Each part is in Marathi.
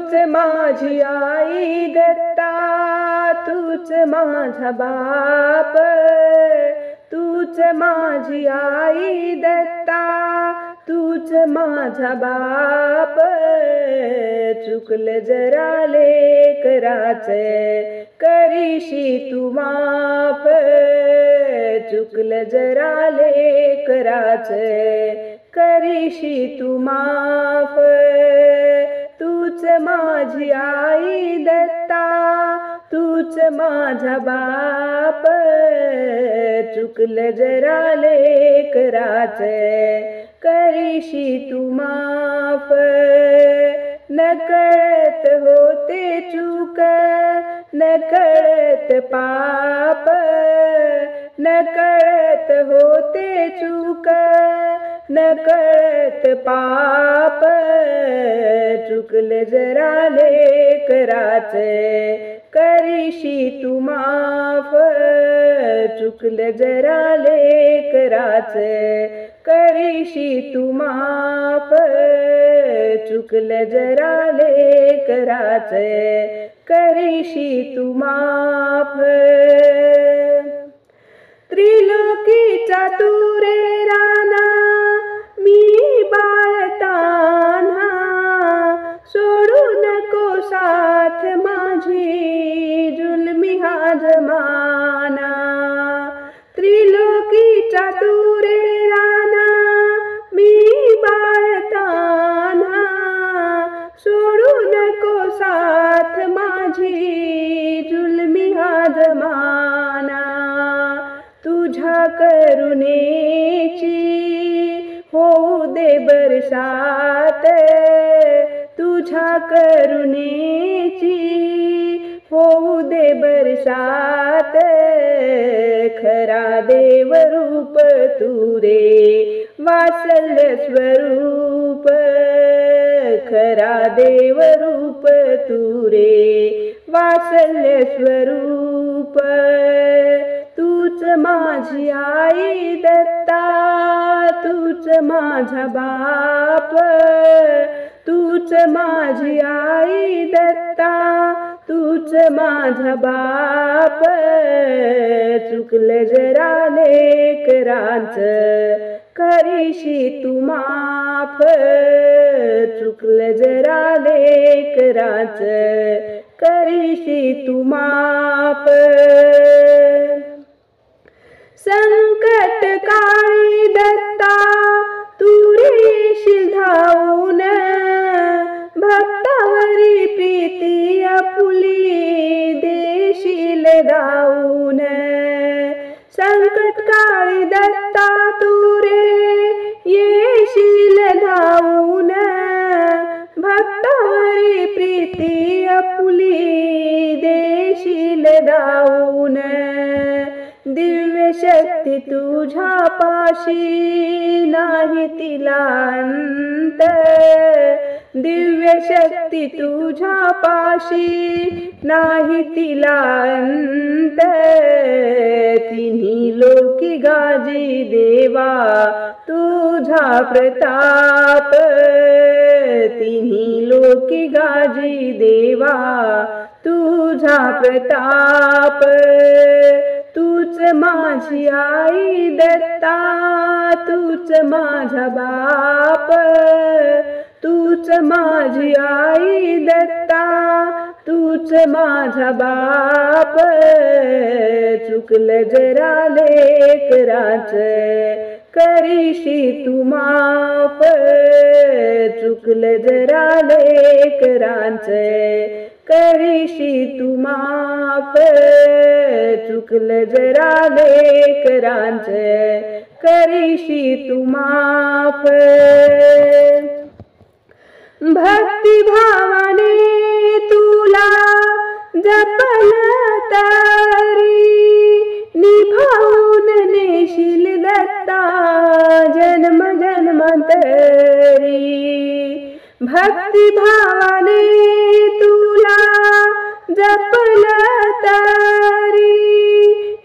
तूच माझी आई दत्ता, तूच माझा बाप, तूच माझी आई दत्ता, तूच माझा बाप. चुकलं जरा लेकराचे करीशी तू माफ, चुकलं जरा लेकराचे करीशी तू माफ. तूच माझी आई दत्ता, तूच माझा बाप, चुकलं जरा लेकराचे करीशी तू माफ. नकळत होते चूक, नकळत पाप, नकळत होते चूक, नकळत पाप. चुकलं जरा लेकराचे करीशी तू माफ, चुकलं जरा लेकराचे करीशी तू माफ, चुकलं जरा लेकराचे करीशी तू माफ. त्रिलोकीचा तू रे राना, मी बाळताना, सोडू नको साथ माझी जुलमी हा जमाना. त्रिलोकीचा तू रे राना, मी बाळताना, सोडू नको साथ माझी जुलमी हा जमाना. तुझ्या करुणेची होऊ दे बरसात, तुझ्या करुणेची होऊ दे बरसात. खरा देव रूप तू रे वात्सल्य स्वरूप, खरा देव रूप तू रे वात्सल्य स्वरूप. तूच माझी आई दत्ता, तूच माझा बाप, तूच माझी आई दत्ता, तूच माझा बाप. चुकलं जरा लेकरांचं करीशी तू माफ, चुकलं जरा लेकरांचं करीशी तू माफ. संकट काळी दत्ता तू येशील धावून, भक्तावरी प्रीती आपुली देशील दावून. संकट काळी दत्ता तू रे येशील धावून, भक्तावरी प्रीती आपुली देशील दावून. दिव्य शक्ती तुझ्या पाशी नाही तिला अंत, दिव्य शक्ती तुझ्या पाशी नाही तिला अंत. तिन्ही लोकी गाजी देवा तुझा प्रताप, तिन्ही लोकी गाजी देवा तुझा प्रताप. तूच माझी आई दत्ता, तूच माझा बाप, तूच माझी आई दत्ता, तूच माझा बाप. चुकलं जरा लेकराचं करीशी तू माफ, चुकलं जरा लेकरांचं करीशी तू माफ, चुकलं जरा लेकरांचं करीशी तू माफ. भक्ती भावाने तुला जपल तरी, निभावून नेशील दत्ता जन्म जन्मांतरी. भक्ती भावाने तुला जपल तरी,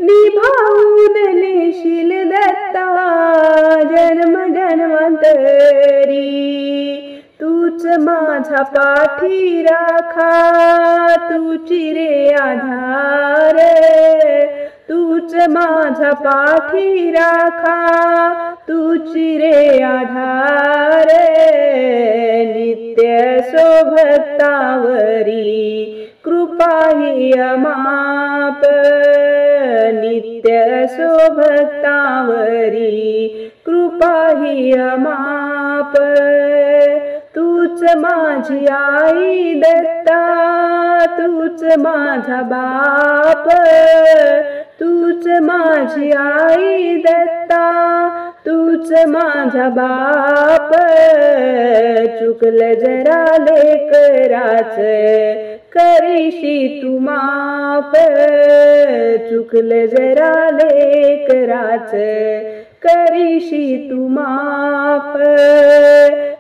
निभावून नेशील दत्ता जन्म जन्मांतरी. तूच तूच माझा पाठी राखा, तूची रे आधार, तूच माझा पाठी राखा, तूची रे आधार, नित्य सोभक्तावरी कृपा ही अमाप, नित्य सोभक्तावरी कृपा ही अमाप, तूच माझी आई दत्ता, तूच माझा बाप, तूच माझी आई दत्ता, तूच माझा बाप, चुकलं जरा लेकराच करीशी तू माफ, चुकलं जरा लेकराच करीशी तू माफ,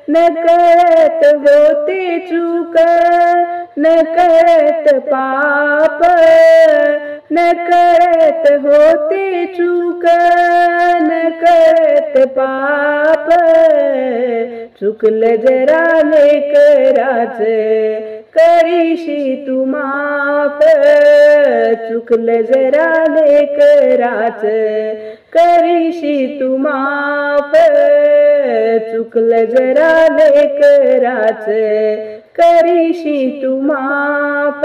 नकळत होते चूक, नकळत पाप, नकळत होते चूक, नकळत पाप, चुकलं जरा लेकराच करीशी तू माफ, चुकलं जरा लेकराच करीशी तू माफ, चुकलं जरा लेकराच करीशी तू माफ.